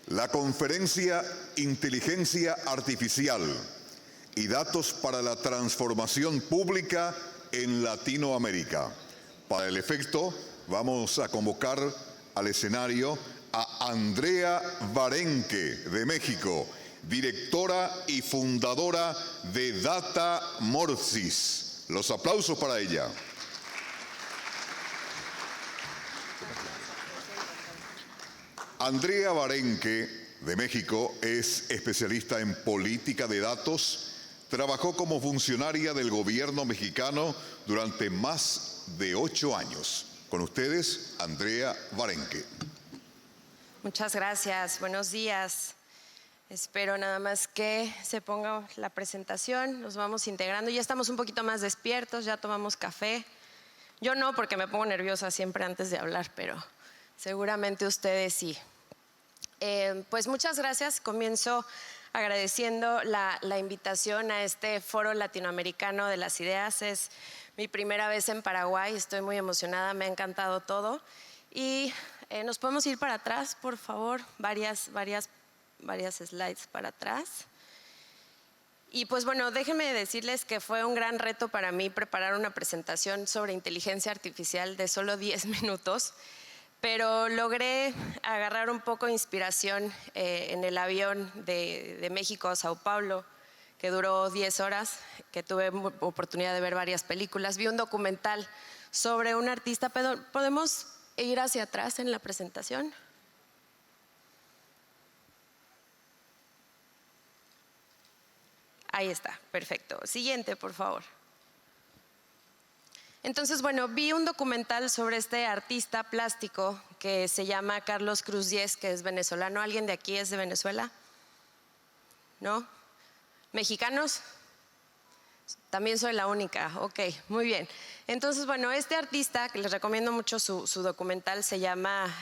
La conferencia Inteligencia Artificial y Datos para la Transformación Pública en Latinoamérica. Para el efecto, vamos a convocar al escenario a Andrea Barenque, de México, directora y fundadora de Data Morsis. Los aplausos para ella. Andrea Barenque, de México, es especialista en política de datos. Trabajó como funcionaria del gobierno mexicano durante más de 8 años. Con ustedes, Andrea Barenque. Muchas gracias. Buenos días. Espero nada más que se ponga la presentación. Nos vamos integrando. Ya estamos un poquito más despiertos, ya tomamos café. Yo no, porque me pongo nerviosa siempre antes de hablar, pero seguramente ustedes sí. Pues muchas gracias. Comienzo agradeciendo la invitación a este Foro Latinoamericano de las Ideas. Es mi primera vez en Paraguay, estoy muy emocionada, me ha encantado todo. Y nos podemos ir para atrás, por favor, varias slides para atrás. Y pues bueno, déjenme decirles que fue un gran reto para mí preparar una presentación sobre inteligencia artificial de solo 10 minutos. Pero logré agarrar un poco de inspiración en el avión de México a Sao Paulo, que duró 10 horas, que tuve oportunidad de ver varias películas. Vi un documental sobre un artista. ¿Podemos ir hacia atrás en la presentación? Ahí está, perfecto. Siguiente, por favor. Entonces, bueno, vi un documental sobre este artista plástico que se llama Carlos Cruz Diez, que es venezolano. ¿Alguien de aquí es de Venezuela? ¿No? ¿Mexicanos? También soy la única. Ok, muy bien. Entonces, bueno, este artista, que les recomiendo mucho su documental, se llama,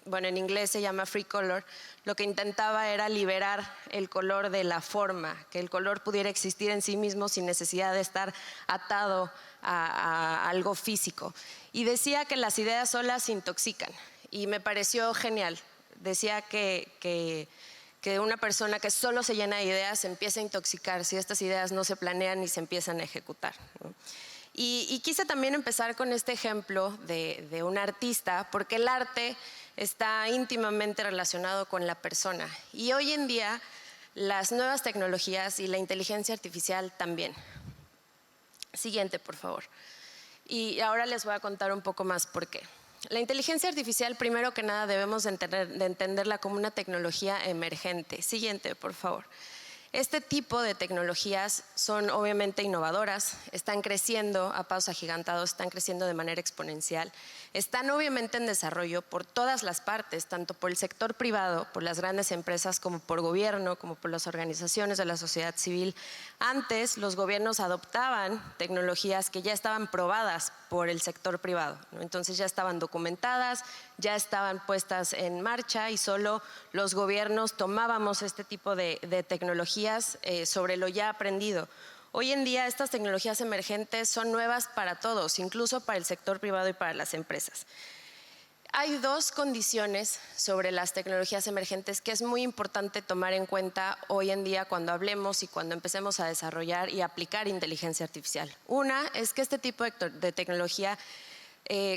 bueno, en inglés se llama Free Color. Lo que intentaba era liberar el color de la forma, que el color pudiera existir en sí mismo sin necesidad de estar atado a algo físico. Y decía que las ideas solas intoxican, y me pareció genial. Decía que una persona que solo se llena de ideas se empieza a intoxicar si estas ideas no se planean y se empiezan a ejecutar, ¿no? Y quise también empezar con este ejemplo de un artista, porque el arte está íntimamente relacionado con la persona. Y hoy en día las nuevas tecnologías y la inteligencia artificial también. Siguiente, por favor. Y ahora les voy a contar un poco más por qué. La inteligencia artificial, primero que nada, debemos de entenderla como una tecnología emergente. Siguiente, por favor. Este tipo de tecnologías son obviamente innovadoras, están creciendo a pasos agigantados, están creciendo de manera exponencial, están obviamente en desarrollo por todas las partes, tanto por el sector privado, por las grandes empresas, como por gobierno, como por las organizaciones de la sociedad civil. Antes los gobiernos adoptaban tecnologías que ya estaban probadas por el sector privado, ¿no? Entonces ya estaban documentadas, ya estaban puestas en marcha, y solo los gobiernos tomábamos este tipo de tecnologías sobre lo ya aprendido. Hoy en día estas tecnologías emergentes son nuevas para todos, incluso para el sector privado y para las empresas. Hay dos condiciones sobre las tecnologías emergentes que es muy importante tomar en cuenta hoy en día cuando hablemos y cuando empecemos a desarrollar y aplicar inteligencia artificial. Una es que este tipo de tecnología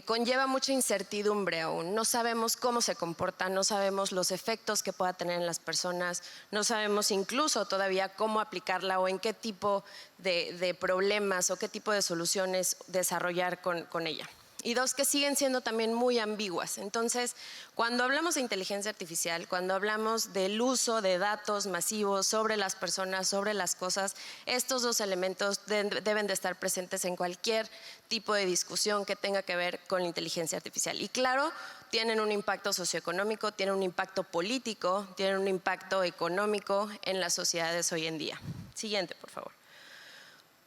conlleva mucha incertidumbre aún. No sabemos cómo se comporta, no sabemos los efectos que pueda tener en las personas, no sabemos incluso todavía cómo aplicarla o en qué tipo de problemas o qué tipo de soluciones desarrollar con ella. Y dos, que siguen siendo también muy ambiguas. Entonces, cuando hablamos de inteligencia artificial, cuando hablamos del uso de datos masivos sobre las personas, sobre las cosas, estos dos elementos deben de estar presentes en cualquier tipo de discusión que tenga que ver con la inteligencia artificial. Y claro, tienen un impacto socioeconómico, tienen un impacto político, tienen un impacto económico en las sociedades hoy en día. Siguiente, por favor.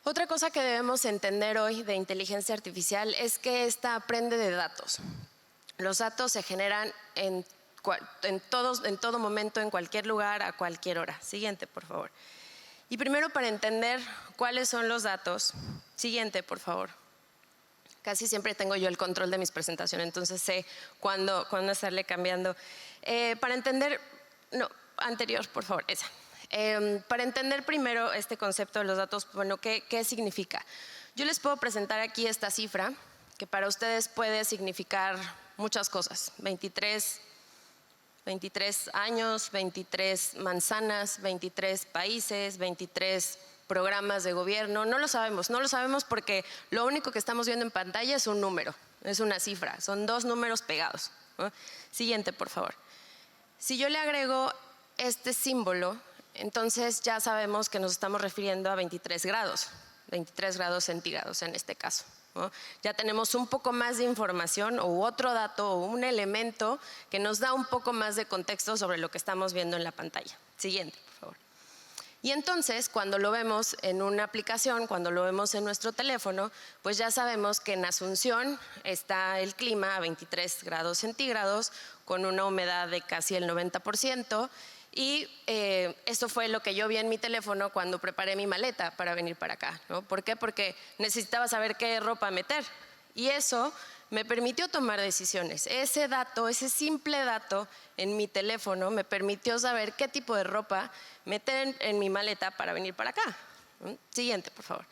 Otra cosa que debemos entender hoy de inteligencia artificial es que esta aprende de datos. Los datos se generan en todo momento, en cualquier lugar, a cualquier hora. Siguiente, por favor. Y primero, para entender cuáles son los datos, siguiente, por favor. Casi siempre tengo yo el control de mis presentaciones, entonces sé cuándo estarle cambiando. Para entender, no, anterior, por favor, esa. Para entender primero este concepto de los datos, bueno, ¿qué significa? Yo les puedo presentar aquí esta cifra, que para ustedes puede significar muchas cosas. 23 años, 23 manzanas, 23 países, 23 programas de gobierno. No lo sabemos porque lo único que estamos viendo en pantalla es un número, es una cifra, son dos números pegados, ¿no? Siguiente, por favor. Si yo le agrego este símbolo, entonces ya sabemos que nos estamos refiriendo a 23 grados centígrados en este caso, ¿no? Ya tenemos un poco más de información o otro dato o un elemento que nos da un poco más de contexto sobre lo que estamos viendo en la pantalla. Siguiente, por favor. Y entonces, cuando lo vemos en una aplicación, cuando lo vemos en nuestro teléfono, pues ya sabemos que en Asunción está el clima a 23 grados centígrados con una humedad de casi el 90%. Y esto fue lo que yo vi en mi teléfono cuando preparé mi maleta para venir para acá, ¿no? ¿Por qué? Porque necesitaba saber qué ropa meter. Y eso me permitió tomar decisiones. Ese dato, ese simple dato en mi teléfono me permitió saber qué tipo de ropa meter en mi maleta para venir para acá. Siguiente, por favor.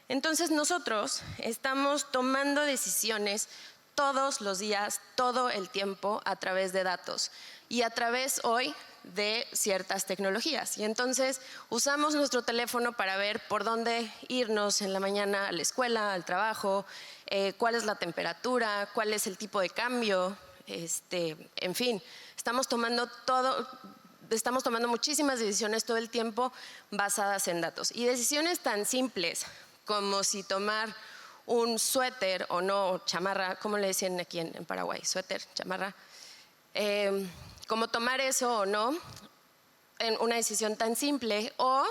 Entonces nosotros estamos tomando decisiones todos los días, todo el tiempo a través de datos y a través hoy de ciertas tecnologías. Y entonces usamos nuestro teléfono para ver por dónde irnos en la mañana a la escuela, al trabajo, cuál es la temperatura, cuál es el tipo de cambio, en fin, estamos tomando muchísimas decisiones todo el tiempo basadas en datos. Y decisiones tan simples como si tomar un suéter o no, chamarra, ¿cómo le decían aquí en Paraguay? Suéter, chamarra. Como tomar eso o no, en una decisión tan simple o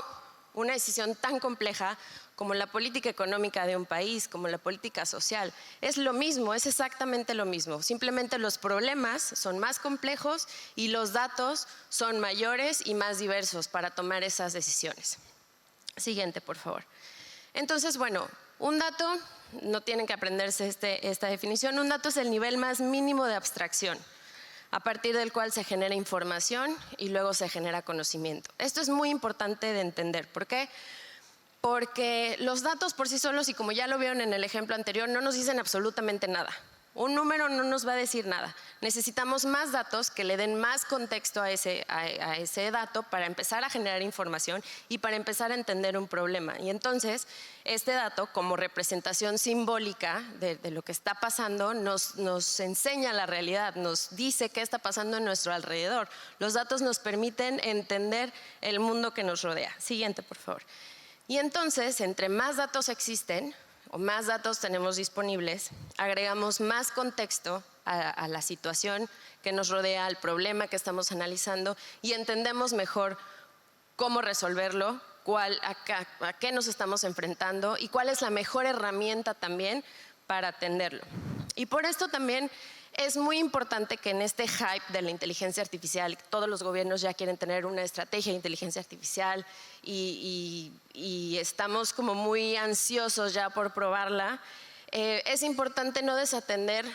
una decisión tan compleja como la política económica de un país, como la política social. Es lo mismo, es exactamente lo mismo. Simplemente los problemas son más complejos y los datos son mayores y más diversos para tomar esas decisiones. Siguiente, por favor. Entonces, bueno, un dato, no tienen que aprenderse esta definición, un dato es el nivel más mínimo de abstracción, a partir del cual se genera información y luego se genera conocimiento. Esto es muy importante de entender. ¿Por qué? Porque los datos por sí solos, y como ya lo vieron en el ejemplo anterior, no nos dicen absolutamente nada. Un número no nos va a decir nada. Necesitamos más datos que le den más contexto a ese dato para empezar a generar información y para empezar a entender un problema. Y entonces, este dato, como representación simbólica de lo que está pasando, nos enseña la realidad, nos dice qué está pasando en nuestro alrededor. Los datos nos permiten entender el mundo que nos rodea. Siguiente, por favor. Y entonces, entre más datos existen, o más datos tenemos disponibles, agregamos más contexto a la situación que nos rodea, al problema que estamos analizando y entendemos mejor cómo resolverlo, a qué nos estamos enfrentando y cuál es la mejor herramienta también para atenderlo. Y por esto también es muy importante que en este hype de la inteligencia artificial, todos los gobiernos ya quieren tener una estrategia de inteligencia artificial y estamos como muy ansiosos ya por probarla, es importante no desatender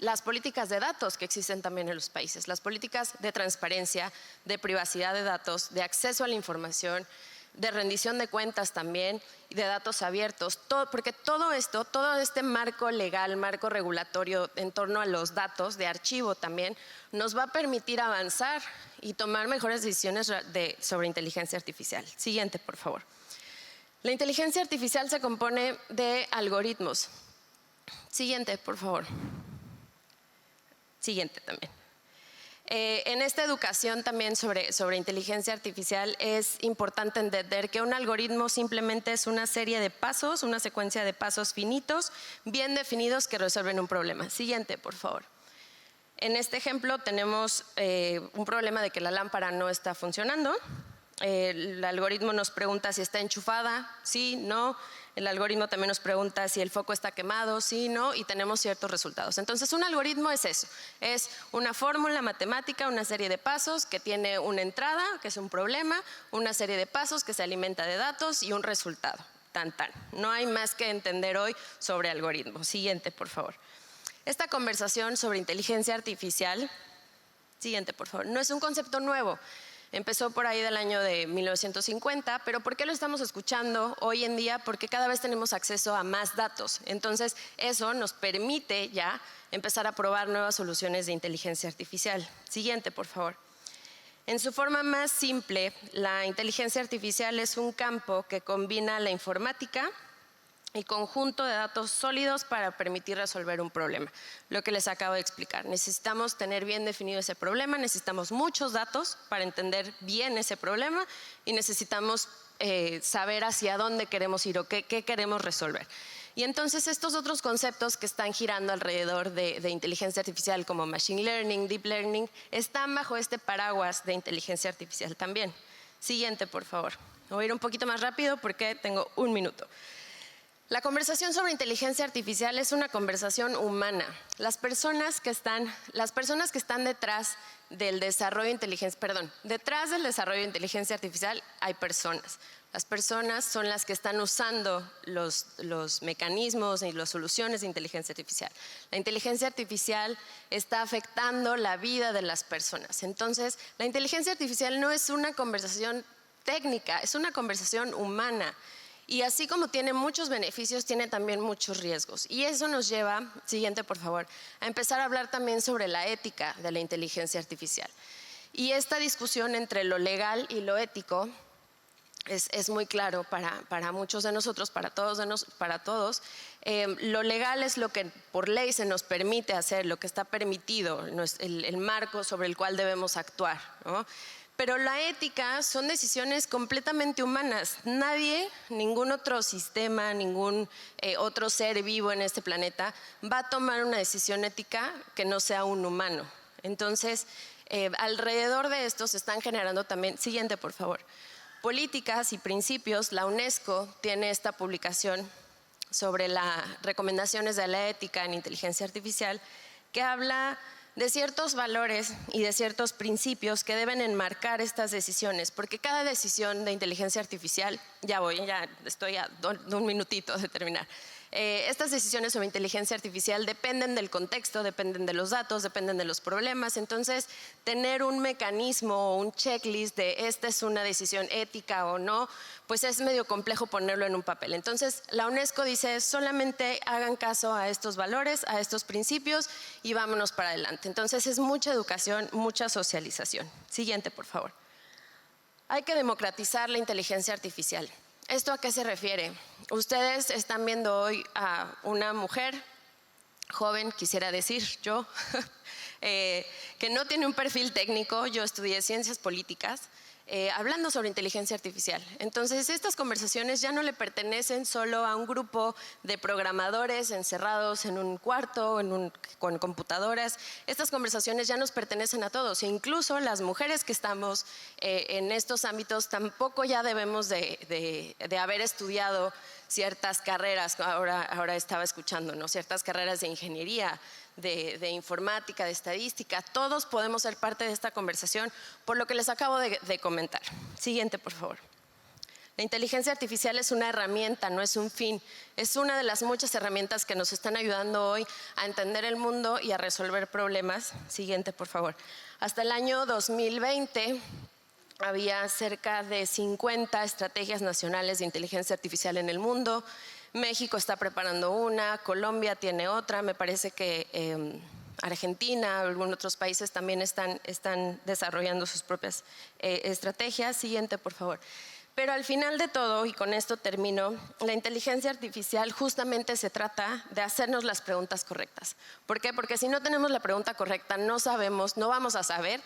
las políticas de datos que existen también en los países, las políticas de transparencia, de privacidad de datos, de acceso a la información, de rendición de cuentas también y de datos abiertos, porque todo esto, todo este marco legal, marco regulatorio en torno a los datos de archivo también nos va a permitir avanzar y tomar mejores decisiones sobre inteligencia artificial. Siguiente, por favor. La inteligencia artificial se compone de algoritmos. Siguiente, por favor. Siguiente también. En esta educación también sobre inteligencia artificial es importante entender que un algoritmo simplemente es una serie de pasos, una secuencia de pasos finitos, bien definidos que resuelven un problema. Siguiente, por favor. En este ejemplo tenemos un problema de que la lámpara no está funcionando. El algoritmo nos pregunta si está enchufada, sí, no. El algoritmo también nos pregunta si el foco está quemado, sí, no, y tenemos ciertos resultados. Entonces, un algoritmo es eso, es una fórmula matemática, una serie de pasos que tiene una entrada, que es un problema, una serie de pasos que se alimenta de datos y un resultado. Tan, tan. No hay más que entender hoy sobre algoritmos. Siguiente, por favor. Esta conversación sobre inteligencia artificial, siguiente, por favor, no es un concepto nuevo. Empezó por ahí del año de 1950, pero ¿por qué lo estamos escuchando hoy en día? Porque cada vez tenemos acceso a más datos. Entonces, eso nos permite ya empezar a probar nuevas soluciones de inteligencia artificial. Siguiente, por favor. En su forma más simple, la inteligencia artificial es un campo que combina la informática y conjunto de datos sólidos para permitir resolver un problema. Lo que les acabo de explicar. Necesitamos tener bien definido ese problema, necesitamos muchos datos para entender bien ese problema y necesitamos saber hacia dónde queremos ir o qué queremos resolver. Y entonces estos otros conceptos que están girando alrededor de inteligencia artificial como machine learning, deep learning, están bajo este paraguas de inteligencia artificial también. Siguiente, por favor. Voy a ir un poquito más rápido porque tengo un minuto. La conversación sobre inteligencia artificial es una conversación humana. Las personas que están detrás del desarrollo de inteligencia artificial hay personas. Las personas son las que están usando los mecanismos y las soluciones de inteligencia artificial. La inteligencia artificial está afectando la vida de las personas. Entonces, la inteligencia artificial no es una conversación técnica, es una conversación humana. Y así como tiene muchos beneficios, tiene también muchos riesgos. Y eso nos lleva, siguiente por favor, a empezar a hablar también sobre la ética de la inteligencia artificial. Y esta discusión entre lo legal y lo ético es muy claro para muchos de nosotros, para todos. Lo legal es lo que por ley se nos permite hacer, lo que está permitido, el marco sobre el cual debemos actuar, ¿no? Pero la ética son decisiones completamente humanas. Nadie, ningún otro sistema, ningún otro ser vivo en este planeta va a tomar una decisión ética que no sea un humano. Entonces, alrededor de esto se están generando también, siguiente por favor, políticas y principios. La UNESCO tiene esta publicación sobre las recomendaciones de la ética en inteligencia artificial que habla de ciertos valores y de ciertos principios que deben enmarcar estas decisiones, porque cada decisión de inteligencia artificial, ya estoy a un minutito de terminar, estas decisiones sobre inteligencia artificial dependen del contexto, dependen de los datos, dependen de los problemas. Entonces, tener un mecanismo o un checklist de esta es una decisión ética o no, pues es medio complejo ponerlo en un papel. Entonces, la UNESCO dice solamente hagan caso a estos valores, a estos principios y vámonos para adelante. Entonces, es mucha educación, mucha socialización. Siguiente, por favor. Hay que democratizar la inteligencia artificial. ¿Esto a qué se refiere? Ustedes están viendo hoy a una mujer joven, quisiera decir yo, que no tiene un perfil técnico. Yo estudié ciencias políticas, hablando sobre inteligencia artificial. Entonces, estas conversaciones ya no le pertenecen solo a un grupo de programadores encerrados en un cuarto, con computadoras. Estas conversaciones ya nos pertenecen a todos, e incluso las mujeres que estamos en estos ámbitos tampoco ya debemos de haber estudiado ciertas carreras. Ahora estaba escuchando, ¿no? Ciertas carreras de ingeniería, de informática, de estadística. Todos podemos ser parte de esta conversación, por lo que les acabo de comentar. Siguiente, por favor. La inteligencia artificial es una herramienta, no es un fin. Es una de las muchas herramientas que nos están ayudando hoy a entender el mundo y a resolver problemas. Siguiente, por favor. Hasta el año 2020 había cerca de 50 estrategias nacionales de inteligencia artificial en el mundo. México está preparando una, Colombia tiene otra, me parece que Argentina, algunos otros países también están desarrollando sus propias estrategias. Siguiente, por favor. Pero al final de todo, y con esto termino, la inteligencia artificial justamente se trata de hacernos las preguntas correctas. ¿Por qué? Porque si no tenemos la pregunta correcta, no vamos a saber